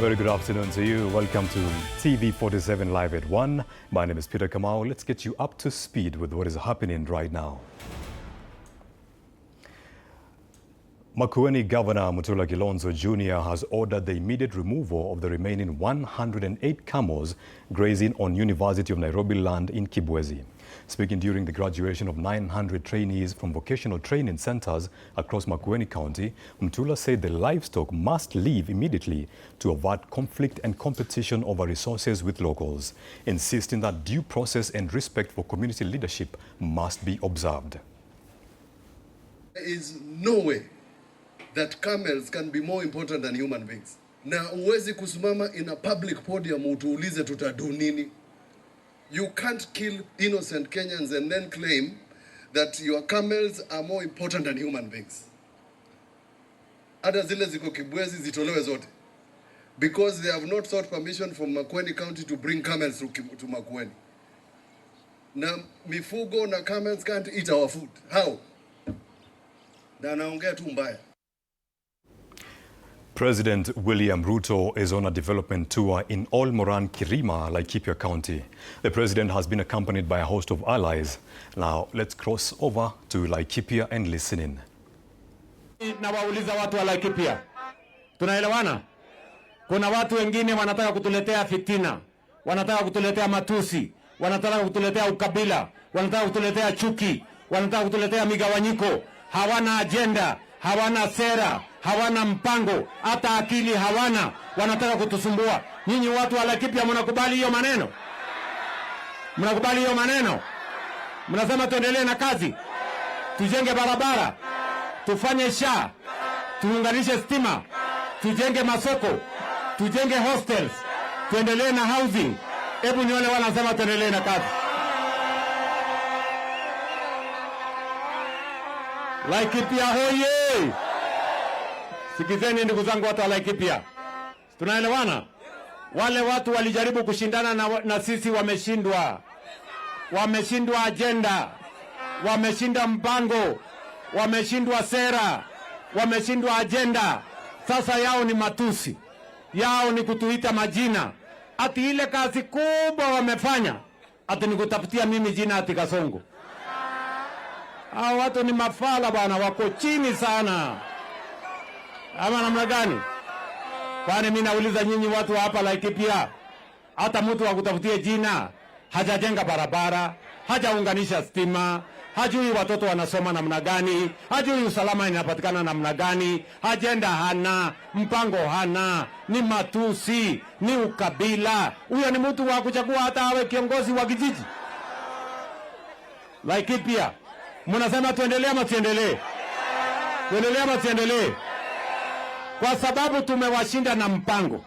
very good afternoon to you. Welcome to TV47 Live at 1. My name is Peter Kamau. Let's get you up to speed with what is happening right now. Makueni Governor Mutula Kilonzo Jr. has ordered the immediate removal of the remaining 108 camels grazing on University of Nairobi land in Kibwezi. Speaking during the graduation of 900 trainees from vocational training centers across Makueni County, Mutula said the livestock must leave immediately to avert conflict and competition over resources with locals, insisting that due process and respect for community leadership must be observed. There is no way that camels can be more important than human beings. Na uwezi kusimama in a public podium utuulize tutadu nini. You can't kill innocent Kenyans and then claim that your camels are more important than human beings. Hata zile ziko Kibwezi zitolewe zote. Because they have not sought permission from Makueni County to bring camels to Makueni. Na mifugo na camels can't eat our food. How? Na naongea tu mbaya. President William Ruto is on a development tour in Olmoran, Kirima, Laikipia County. The president has been accompanied by a host of allies. Now, let's cross over to Laikipia and listen in. Nawauliza watu wa Laikipia, tunaelewana? Kuna watu wengine wanataka kutuletea fitina, wanataka kutuletea matusi, wanataka kutuletea ukabila, wanataka kutuletea chuki, wanataka kutuletea migawanyiko. Hawana agenda, hawana sera, hawana mpango, hata akili hawana, wanataka kutusumbua. Nyinyi watu wa Laikipia mnakubali hiyo maneno? Mnakubali hiyo maneno? Mnasema tuendelee na kazi, tujenge barabara, tufanye SHA, tuunganishe stima, tujenge masoko, tujenge hostels, tuendelee na housing. Hebu nione wanasema tuendelee na kazi. Laikipia hoye! Sikizeni ndugu zangu watu wa Laikipia. Tunaelewana? Wale watu walijaribu kushindana na sisi wameshindwa. Wameshindwa agenda. Wameshinda mpango. Wameshindwa sera. Wameshindwa agenda. Sasa yao ni matusi. Yao ni kutuita majina. Ati ile kazi kubwa wamefanya. Ati ni kutafutia mimi jina ati Kasongo. Hao watu ni mafala bwana, wako chini sana. Ama namna gani? Kwani mimi nauliza nyinyi watu hapa Laikipia, hata mtu wa kutafutia jina hajajenga barabara, hajaunganisha stima, hajui watoto wanasoma namna gani, hajui usalama inapatikana namna gani, agenda hana, mpango hana, ni matusi, ni ukabila. Huyo ni mtu wa kuchagua hata awe kiongozi wa kijiji. Laikipia, mnasema tuendelee ama tuendelee? Tuendelee ama tuendelee? Kwa sababu tumewashinda na mpango,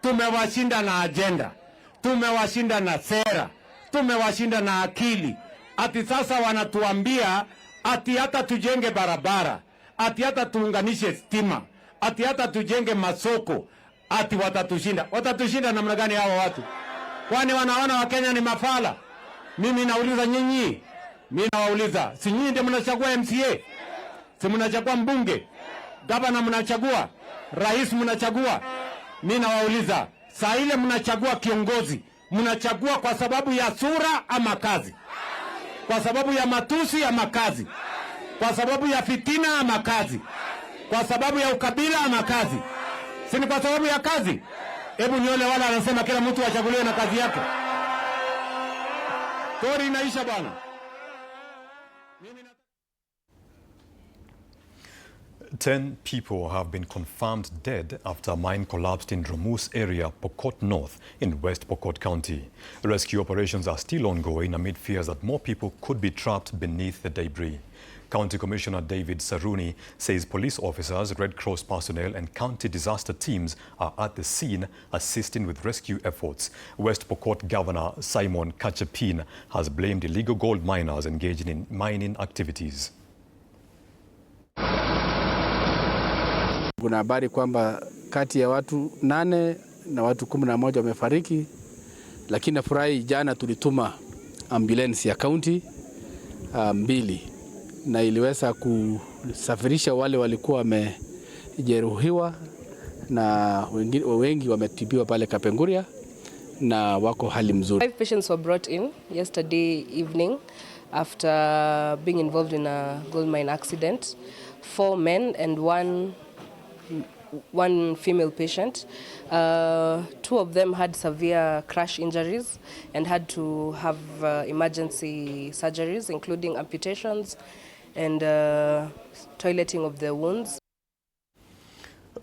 tumewashinda na agenda, tumewashinda na sera, tumewashinda na akili. Ati sasa wanatuambia ati hata tujenge barabara, ati hata tuunganishe stima, ati hata tujenge masoko, ati watatushinda. Watatushinda namna gani hawa watu? Kwani wanaona Wakenya ni mafala? Mimi nauliza nyinyi, mimi nawauliza, si nyinyi ndio mnachagua MCA? Si mnachagua mbunge? Gavana mnachagua? Rais mnachagua? Mimi nawauliza, saa ile mnachagua kiongozi, mnachagua kwa sababu ya sura ama kazi? Kwa sababu ya matusi ama kazi? Kwa sababu ya fitina ama kazi? Kwa sababu ya ukabila ama kazi? Si ni kwa sababu ya kazi? Hebu nione wala anasema kila mtu achaguliwe na kazi yake. Tori inaisha bwana. 10 people have been confirmed dead after a mine collapsed in Romus area, Pokot North, in West Pokot County. Rescue operations are still ongoing amid fears that more people could be trapped beneath the debris. County Commissioner David Saruni says police officers, Red Cross personnel and county disaster teams are at the scene assisting with rescue efforts. West Pokot Governor Simon Kachapin has blamed illegal gold miners engaging in mining activities. Kuna habari kwamba kati ya watu 8 na watu 11 wamefariki, lakini nafurahi jana tulituma ambulance ya county 2 na iliweza kusafirisha wale walikuwa wamejeruhiwa na wengi wametibiwa pale Kapenguria na wako hali mzuri. 5 patients were brought in yesterday evening after being involved in a gold mine accident. 4 men and one female patient. 2 of them had severe crash injuries and had to have emergency surgeries, including amputations and toileting of the wounds.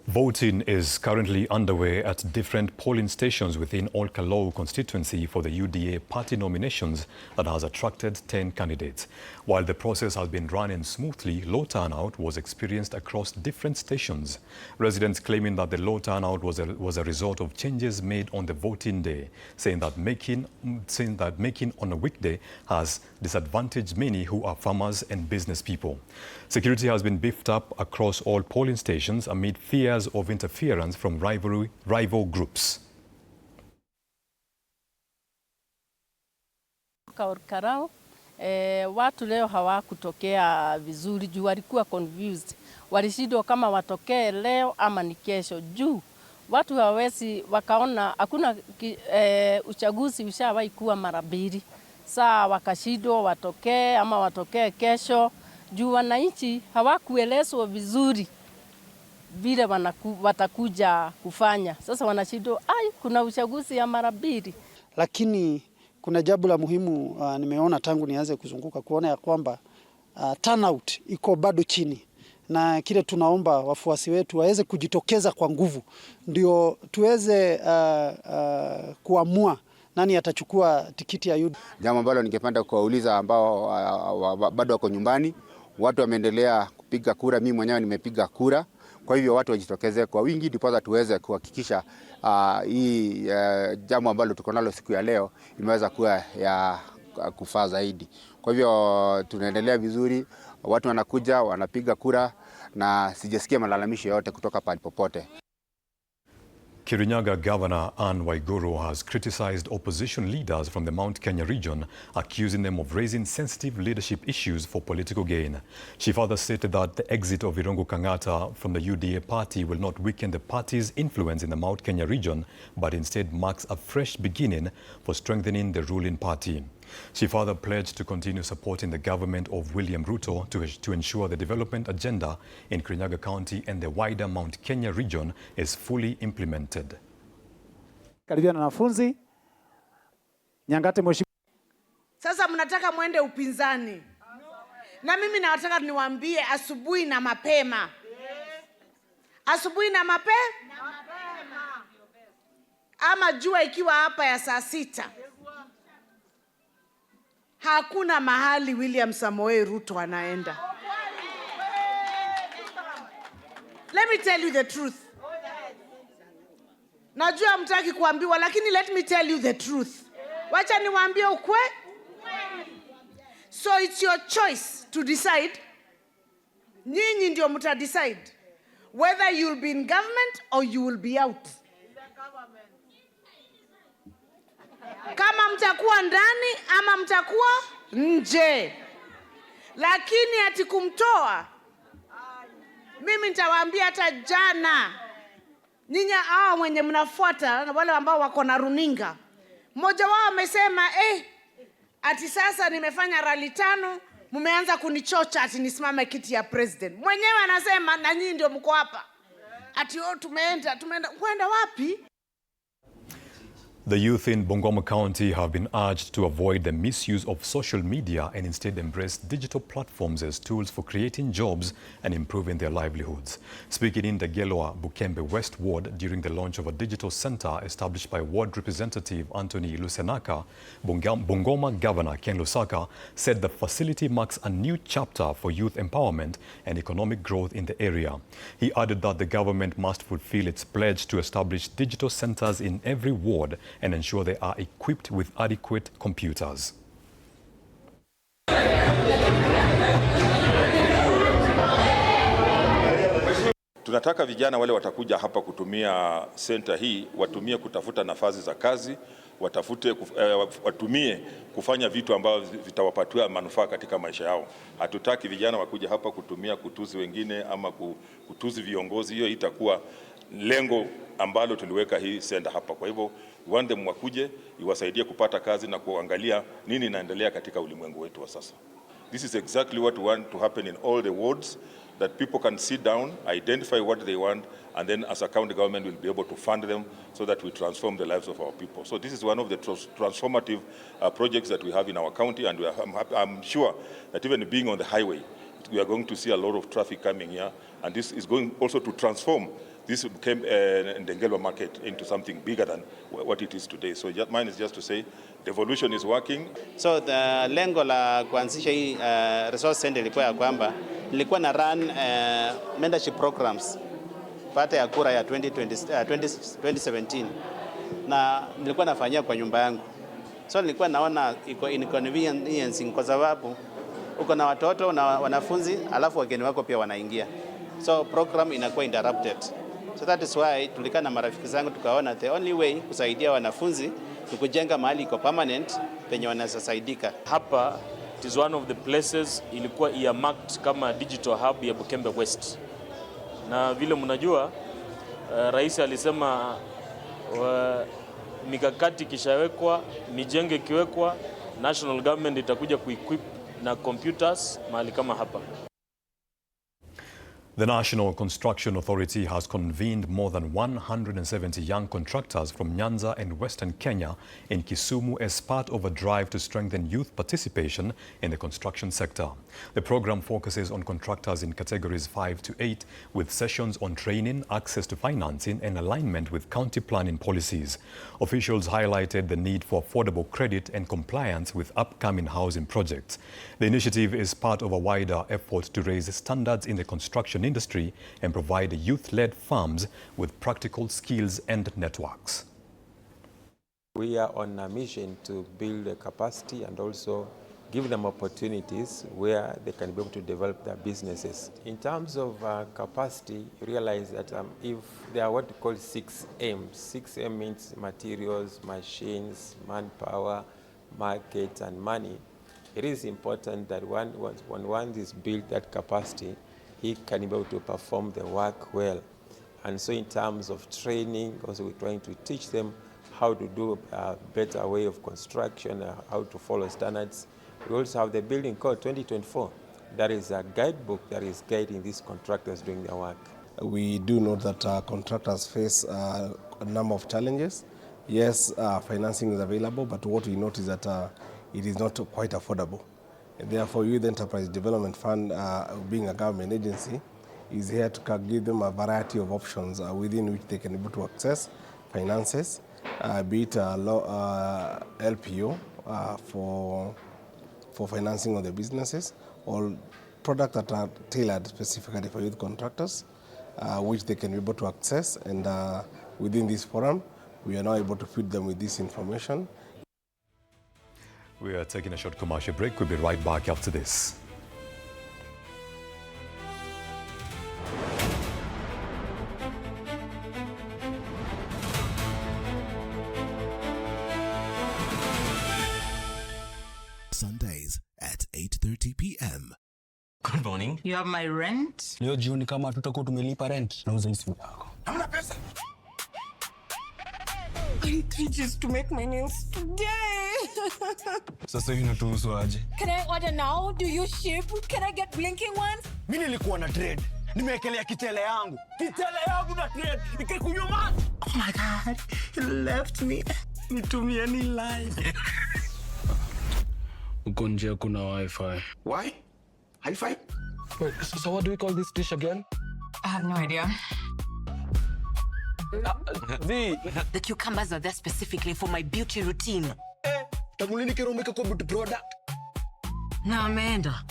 Voting is currently underway at different polling stations within Olkalou constituency for the UDA party nominations that has attracted 10 candidates. While the process has been running smoothly, low turnout was experienced across different stations. Residents claiming that the low turnout was a result of changes made on the voting day, saying that making on a weekday has disadvantaged many who are farmers and business people. Security has been beefed up across all polling stations amid fears of interference from rival groups. Karao, watu leo hawakutokea vizuri juu walikuwa confused. Walishindwa kama watokee leo ama ni kesho juu watu hawezi wakaona hakuna uchaguzi ushawahi kuwa mara mbili. Saa wakashindwa watokee ama watokee kesho juu wananchi hawakuelezwa vizuri vile watakuja kufanya. Sasa wanashindwa kuna uchaguzi ya mara mbili. Lakini kuna jambo la muhimu nimeona tangu nianze kuzunguka kuona ya kwamba turnout iko bado chini, na kile tunaomba wafuasi wetu waweze kujitokeza kwa nguvu ndio tuweze kuamua nani atachukua tikiti ya UDA. Jambo ambalo ningependa kuwauliza ambao bado wako nyumbani, watu wameendelea kupiga kura, mimi mwenyewe nimepiga kura. Kwa hivyo watu wajitokeze kwa wingi ndipo tuweze kuhakikisha hii jambo ambalo tuko nalo siku ya leo imeweza kuwa ya kufaa zaidi. Kwa hivyo tunaendelea vizuri, watu wanakuja wanapiga kura na sijasikia malalamishi yote kutoka pale popote. Kirinyaga Governor Anne Waiguru has criticized opposition leaders from the Mount Kenya region, accusing them of raising sensitive leadership issues for political gain. She further stated that the exit of Irungu Kang'ata from the UDA party will not weaken the party's influence in the Mount Kenya region, but instead marks a fresh beginning for strengthening the ruling party. She further pledged to continue supporting the government of William Ruto to ensure the development agenda in Kirinyaga County and the wider Mount Kenya region is fully implemented. Karibia na wanafunzi. Nyangate mheshimiwa. Sasa mnataka muende upinzani. Na mimi nataka niwaambie asubuhi na mapema. Asubuhi na mapema. Ama jua ikiwa hapa ya saa 6. Hakuna mahali William Samoei Ruto anaenda. Let me tell you the truth. Najua mtaki kuambiwa lakini let me tell you the truth. Wacha niwaambie ukweli. So it's your choice to decide. Nyinyi ndio mtadecide whether you'll be in government or you will be out. Kama mtakuwa ndani ama mtakuwa nje. Lakini ati kumtoa. Mimi nitawaambia hata jana. Nyinyi hao wenye mnafuata wale ambao wako na runinga. Mmoja wao amesema ati sasa nimefanya rally 5, mmeanza kunichocha ati nisimame kiti ya president. Mwenyewe anasema na nyinyi ndio mko hapa. Ati tumeenda kwenda wapi? The youth in Bungoma County have been urged to avoid the misuse of social media and instead embrace digital platforms as tools for creating jobs and improving their livelihoods. Speaking in the Gelwa Bukembe West Ward during the launch of a digital center established by Ward Representative Anthony Lusenaka, Bungoma Governor Ken Lusaka said the facility marks a new chapter for youth empowerment and economic growth in the area. He added that the government must fulfill its pledge to establish digital centers in every ward and ensure they are equipped with adequate computers. Tunataka vijana wale watakuja hapa kutumia center hii, watumie kutafuta nafasi za kazi, watumie kufanya vitu ambavyo vitawapatia manufaa katika maisha yao. Hatutaki vijana wakuja hapa kutumia kutuzi wengine ama kutuzi viongozi. Hiyo itakuwa lengo ambalo tuliweka hii center hapa. Kwa hivyo we want them wakuje, iwasaidie kupata kazi na kuangalia nini inaendelea katika ulimwengu wetu wa sasa. This is exactly what we want to happen in all the wards, that people can sit down, identify what they want, and then as a county government will be able to fund them so that we transform the lives of our people. So this is one of the transformative projects that we have in our county, and I'm sure that even being on the highway, we are going to see a lot of traffic coming here, and this is going also to transform this became Ndengelo market into something bigger than what it is today. So mine is just to say the evolution is working. So the lengo la kuanzisha hii resource center ilikuwa ya kwamba nilikuwa na run mentorship programs baada ya kura ya 2017 na nilikuwa nafanyia kwa nyumba yangu. So nilikuwa naona iko inconveniencing kwa sababu uko na watoto na wanafunzi alafu wageni wako pia wanaingia. So program inakuwa interrupted. So that is why tulikaa na marafiki zangu tukaona the only way kusaidia wanafunzi ni kujenga mahali iko permanent penye wanasaidika. Hapa it is one of the places ilikuwa earmarked kama digital hub ya Bukembe West. Na vile mnajua rais alisema mikakati kishawekwa, mijenge kiwekwa, national government itakuja kuequip na computers mahali kama hapa. The National Construction Authority has convened more than 170 young contractors from Nyanza and Western Kenya in Kisumu as part of a drive to strengthen youth participation in the construction sector. The program focuses on contractors in categories 5 to 8 with sessions on training, access to financing and alignment with county planning policies. Officials highlighted the need for affordable credit and compliance with upcoming housing projects. The initiative is part of a wider effort to raise standards in the construction industry and provide youth-led firms with practical skills and networks. We are on a mission to build the capacity and also give them opportunities where they can be able to develop their businesses. In terms of capacity, realize that if there are what we call 6 M's. 6 M means materials, machines, manpower, market, and money. It is important that when one is built that capacity, he can be able to perform the work well. And so in terms of training, also we're trying to teach them how to do a better way of construction, how to follow standards. We also have the building code 2024. That is a guidebook that is guiding these contractors doing their work. We do know that contractors face a number of challenges. Yes, financing is available, but what we notice is that it is not quite affordable. And therefore, Youth Enterprise Development Fund, being a government agency, is here to give them a variety of options within which they can be able to access finances, be it LPO for financing of the businesses, or products that are tailored specifically for youth contractors, which they can be able to access. And within this forum, we are now able to feed them with this information. We are taking a short commercial break. We'll be right back after this. Sundays at 8:30 p.m. Good morning. You have my rent? Leo jioni kama tutakuwa tumelipa rent, nauza hii simu yako. Hamna pesa. I need 3 G's to make my nails today. Sasa hivi natuhusu aje? Can I order now? Do you ship? Can I get blinking ones? Mimi nilikuwa na trade. Nimewekelea kitele yangu. Kitele yangu na trade. Ikakunywa maji. Oh my God. He left me. Nitumie ni line. Uko nje kuna wifi. Why? Hi-Fi? Wait, so what do we call this dish again? I have no idea. The cucumbers are there specifically for my beauty routine. Tamulini kero umeka kwa beauty product. Na ameenda.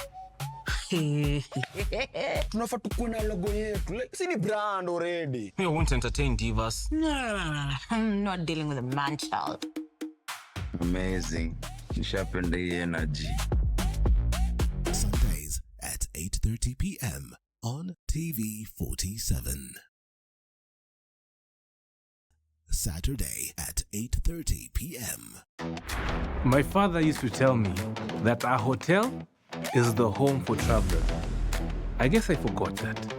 Tunafaa tukuwe na logo yetu. Like, si ni brand already. We won't entertain divas. No. I'm not dealing with a man child. Amazing. Nishapenda hii energy. Sundays at 8:30 p.m. on TV47. Saturday at 8:30 p.m. My father used to tell me that our hotel is the home for travelers. I guess I forgot that.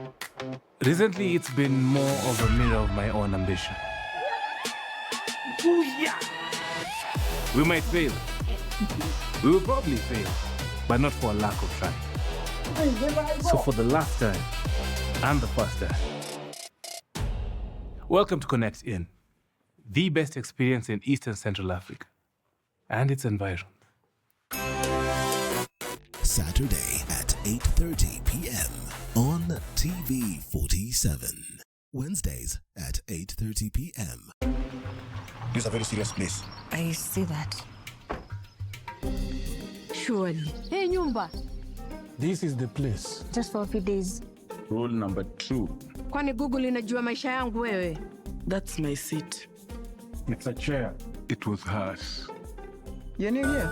Recently, it's been more of a mirror of my own ambition. We might fail. We will probably fail, but not for a lack of trying. So for the last time, and the first time, welcome to Connect In, the best experience in Eastern Central Africa and its environment. Saturday at 8:30 p.m. on TV47. Wednesdays at 8:30 p.m. This is a very serious place. I see that. Surely. Hey, Nyumba. This is the place. Just for a few days. Rule number 2. Kwani Google inajua maisha yangu wewe? That's my seat. It's a chair. It was hers. You're new here.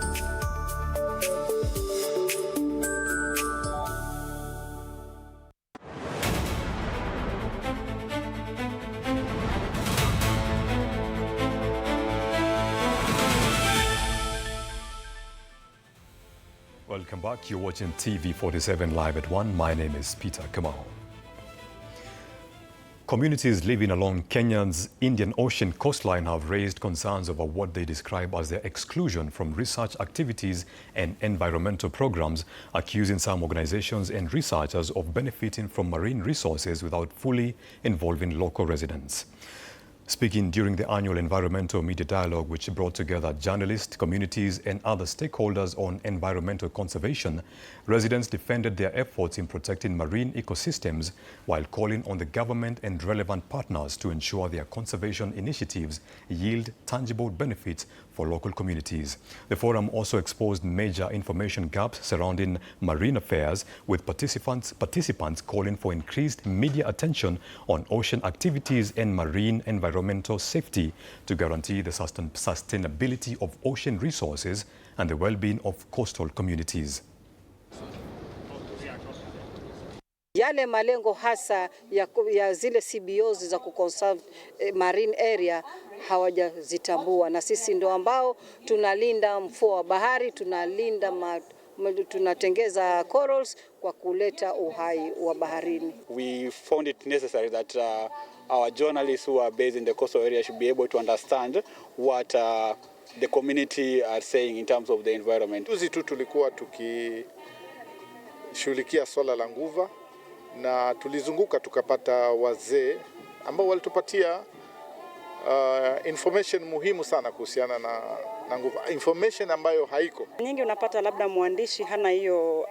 Welcome back. You're watching TV47 live at 1. My name is Peter Kamau. Communities living along Kenya's Indian Ocean coastline have raised concerns over what they describe as their exclusion from research activities and environmental programs, accusing some organizations and researchers of benefiting from marine resources without fully involving local residents. Speaking during the annual Environmental Media Dialogue, which brought together journalists, communities and other stakeholders on environmental conservation, residents defended their efforts in protecting marine ecosystems while calling on the government and relevant partners to ensure their conservation initiatives yield tangible benefits for local communities. The forum also exposed major information gaps surrounding marine affairs, with participants calling for increased media attention on ocean activities and marine environmental safety to guarantee the sustainability of ocean resources and the well-being of coastal communities. Yale malengo hasa ya zile CBOs za kuconserve marine area hawajazitambua, na sisi ndo ambao tunalinda mfuo wa bahari, tunatengeza corals kwa kuleta uhai wa baharini. We found it necessary that our journalists who are based in the coastal area should be able to understand what the community are saying in terms of the environment. Juzi tu tulikuwa tukishughulikia swala la nguva na tulizunguka tukapata wazee ambao walitupatia information muhimu sana kuhusiana na nguva, information ambayo haiko. Nyingi unapata labda mwandishi hana hiyo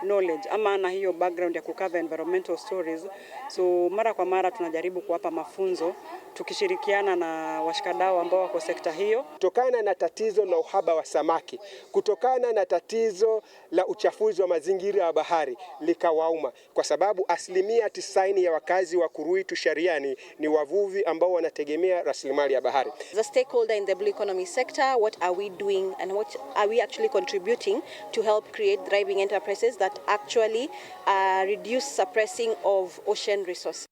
knowledge ama ana hiyo background ya kucover environmental stories, so mara kwa mara tunajaribu kuwapa mafunzo tukishirikiana na washikadau ambao wako sekta hiyo. Kutokana na tatizo la uhaba wa samaki, kutokana na tatizo la uchafuzi wa mazingira ya bahari likawauma, kwa sababu 90% ya wakazi wa Kuruitu Shariani ni wavuvi ambao wanategemea rasilimali ya bahari. As a stakeholder in the blue economy sector, what are we doing and what are we actually contributing to help create thriving enterprises that actually reduce suppressing of ocean resources?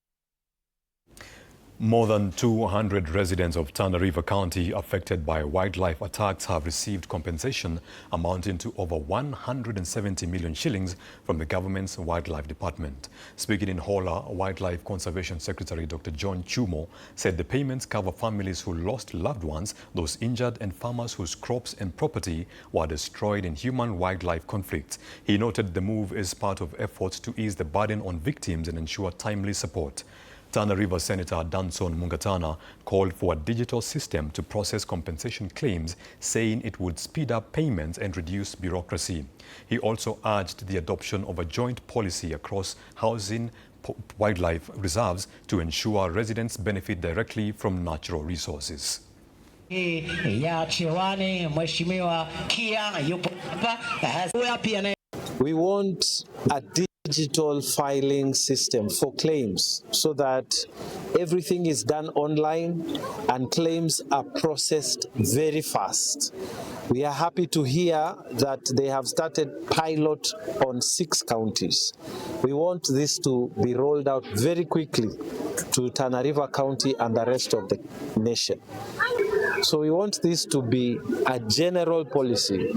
More than 200 residents of Tana River County affected by wildlife attacks have received compensation amounting to over 170 million shillings from the government's wildlife department. Speaking in Hola, Wildlife Conservation Secretary Dr. John Chumo said the payments cover families who lost loved ones, those injured, and farmers whose crops and property were destroyed in human-wildlife conflicts. He noted the move is part of efforts to ease the burden on victims and ensure timely support. Tana River Senator Danson Mungatana called for a digital system to process compensation claims, saying it would speed up payments and reduce bureaucracy. He also urged the adoption of a joint policy across housing wildlife reserves to ensure residents benefit directly from natural resources. We want a digital filing system for claims so that everything is done online and claims are processed very fast. We are happy to hear that they have started pilot on 6 counties. We want this to be rolled out very quickly to Tana River County and the rest of the nation. So we want this to be a general policy,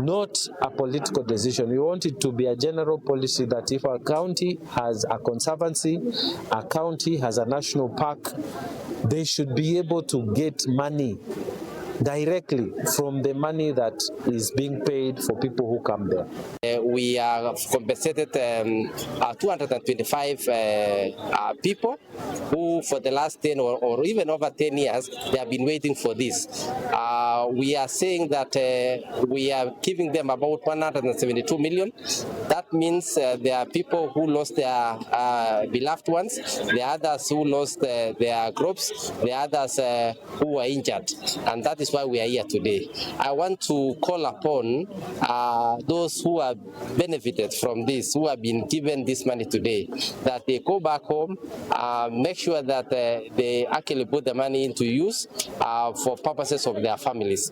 not a political decision. We want it to be a general policy that if a county has a conservancy, a county has a national park, they should be able to get money directly from the money that is being paid for people who come there. We have compensated 225 people who for the last 10 or even over 10 years, they have been waiting for this. We are saying that we are giving them about 172 million. That means there are people who lost their beloved ones, the others who lost their crops, the others who were injured. And that is why we are here today. I want to call upon those who have benefited from this, who have been given this money today, that they go back home, make sure that they actually put the money into use for purposes of their families.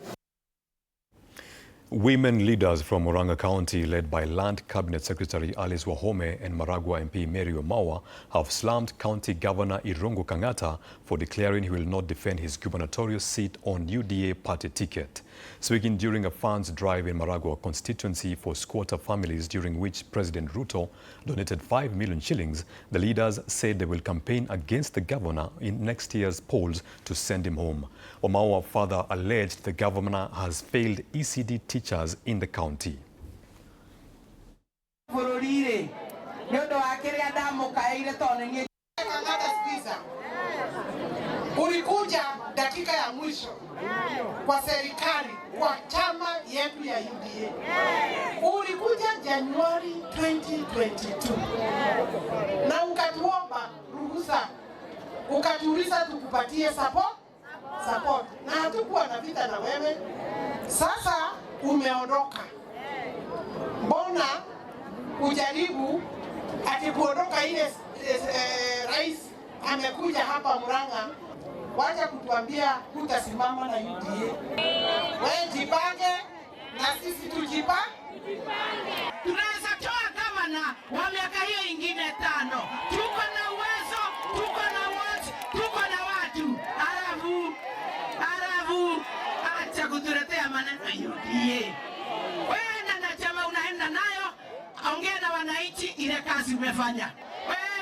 Women leaders from Murang'a County, led by Land Cabinet Secretary Alice Wahome and Maragua MP Mary Kamau, have slammed County Governor Irungu Kang'ata for declaring he will not defend his gubernatorial seat on UDA party ticket. Speaking during a funds drive in Maragua constituency for squatter families, during which President Ruto donated 5 million shillings, the leaders said they will campaign against the governor in next year's polls to send him home. Kamau further alleged the governor has failed ECD teachers in the county. Ulikuja dakika ya mwisho kwa serikali, kwa chama yetu ya UDA. Ulikuja Januari 2022 na ukatuomba ruhusa, ukatuuliza tukupatie support na hatukuwa na vita na wewe. Sasa umeondoka, mbona ujaribu ati kuondoka ile rais amekuja hapa Murang'a, wacha kutuambia hutasimama na UDA. Wewe jipange na sisi tujipange. Tunaweza toa gavana wa miaka hiyo ingine 5. Tuko na uwezo, tuko na watu, tuko na watu. Arabu, acha kutuletea maneno ya UDA. Wewe na chama unaenda nayo, ongea na wananchi ile kazi umefanya.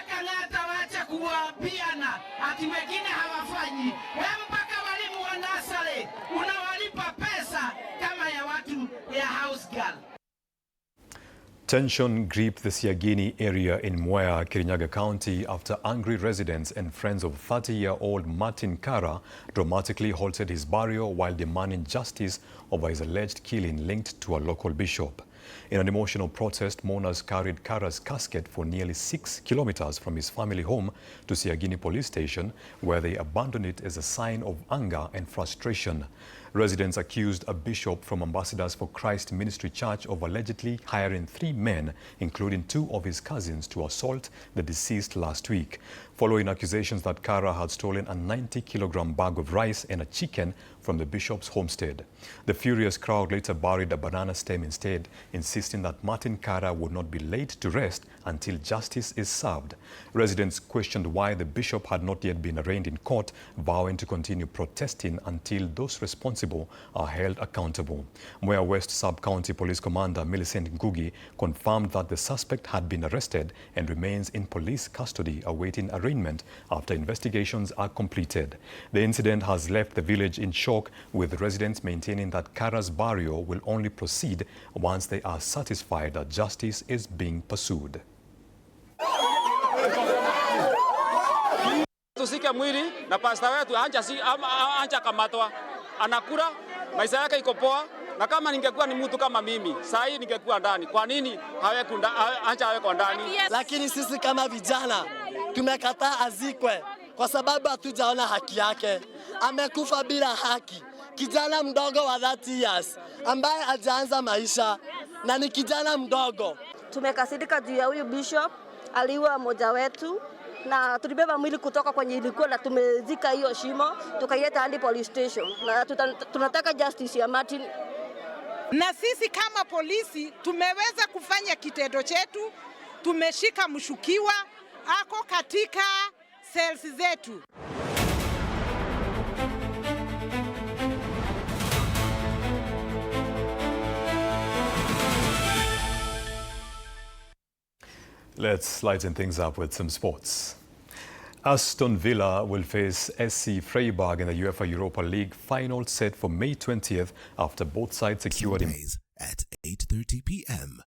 Kang'ata wacha kuwapiana ati wengine hawafanyi. Wewe mpaka walimu wa nasare unawalipa pesa kama ya watu ya house girl. Tension gripped the Siagini area in Mwea, Kirinyaga County after angry residents and friends of 30-year-old Martin Kara dramatically halted his burial while demanding justice over his alleged killing linked to a local bishop. In an emotional protest, mourners carried Kara's casket for nearly 6 kilometers from his family home to Siagini police station, where they abandoned it as a sign of anger and frustration. Residents accused a bishop from Ambassadors for Christ Ministry Church of allegedly hiring 3 men, including 2 of his cousins, to assault the deceased last week, following accusations that Kara had stolen a 90-kilogram bag of rice and a chicken from the bishop's homestead. The furious crowd later buried a banana stem instead, insisting that Martin Kara would not be laid to rest until justice is served. Residents questioned why the bishop had not yet been arraigned in court, vowing to continue protesting until those responsible are held accountable. Mwea West Sub-County Police Commander Millicent Ngugi confirmed that the suspect had been arrested and remains in police custody awaiting arraignment after investigations are completed. The incident has left the village in shock, with residents maintaining that Kara's burial will only proceed once they are satisfied that justice is being pursued. Tusike mwili na pasta wetu anja kamatwa, anakula, maisha yake iko poa, na kama ningekuwa ni mtu kama mimi saa hii ningekuwa ndani. Kwa nini anja haweko ndani? Lakini sisi kama vijana tumekataa azikwe kwa sababu hatujaona haki yake. Amekufa bila haki, kijana mdogo wa 30 years ambaye hajaanza maisha na ni kijana mdogo. Tumekasirika juu ya huyu bishop, aliua mmoja wetu, na tulibeba mwili kutoka kwenye ilikuwa na tumezika hiyo shimo, tukaileta hadi police station, na tunataka justice ya Martin. Na sisi kama polisi tumeweza kufanya kitendo chetu, tumeshika mshukiwa ako katika cells zetu. Let's lighten things up with some sports. Aston Villa will face SC Freiburg in the UEFA Europa League final set for May 20th after both sides secured at 8:30 p.m.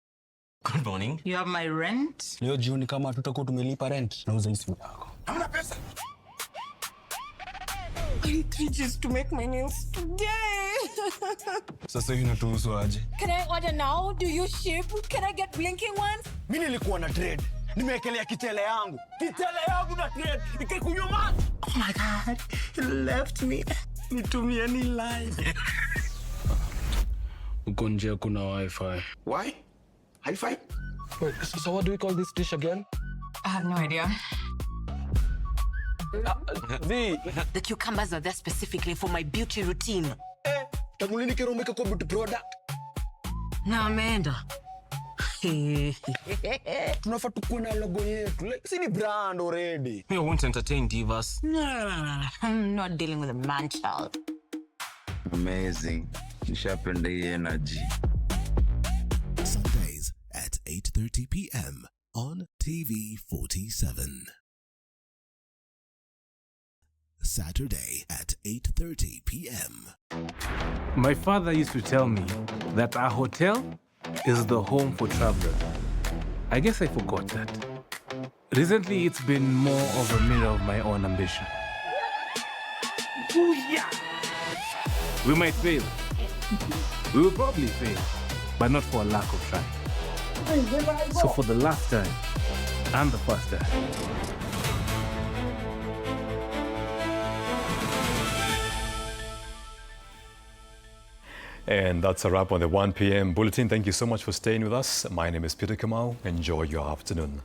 Good morning. You have my rent? Leo jioni kama tutakuwa tumelipa rent, nauza hii simu yako. Hamna pesa. I need 3 G's to make my nails today. Sasa hivi natuhusu aje? Can I order now? Do you ship? Can I get blinking ones? Mimi nilikuwa na trade. Nimewekelea kitele yangu. Kitele yangu na trade. Ikikunywa maji. Oh my God. He left me. Nitumie ni live. Uko nje kuna wifi. Why? Hi-fi? Wait, so what do we call this dish again? I have no idea. The cucumbers are there specifically for my beauty routine. Tamulini kero umeka kwa beauty product. Na ameenda. Tunafaa tukuwe na logo yetu. Like, si ni brand already. Me, I won't entertain divas. No. I'm not dealing with a man child. Amazing. Nishapenda hii energy. Sundays at 8:30 p.m. on TV47. Saturday at 8:30 p.m. My father used to tell me that our hotel is the home for travelers. I guess I forgot that. Recently, it's been more of a mirror of my own ambition. We might fail. We will probably fail, but not for a lack of trying. So for the last time and the first time, And that's a wrap on the 1 p.m. bulletin. Thank you so much for staying with us. My name is Peter Kamau. Enjoy your afternoon.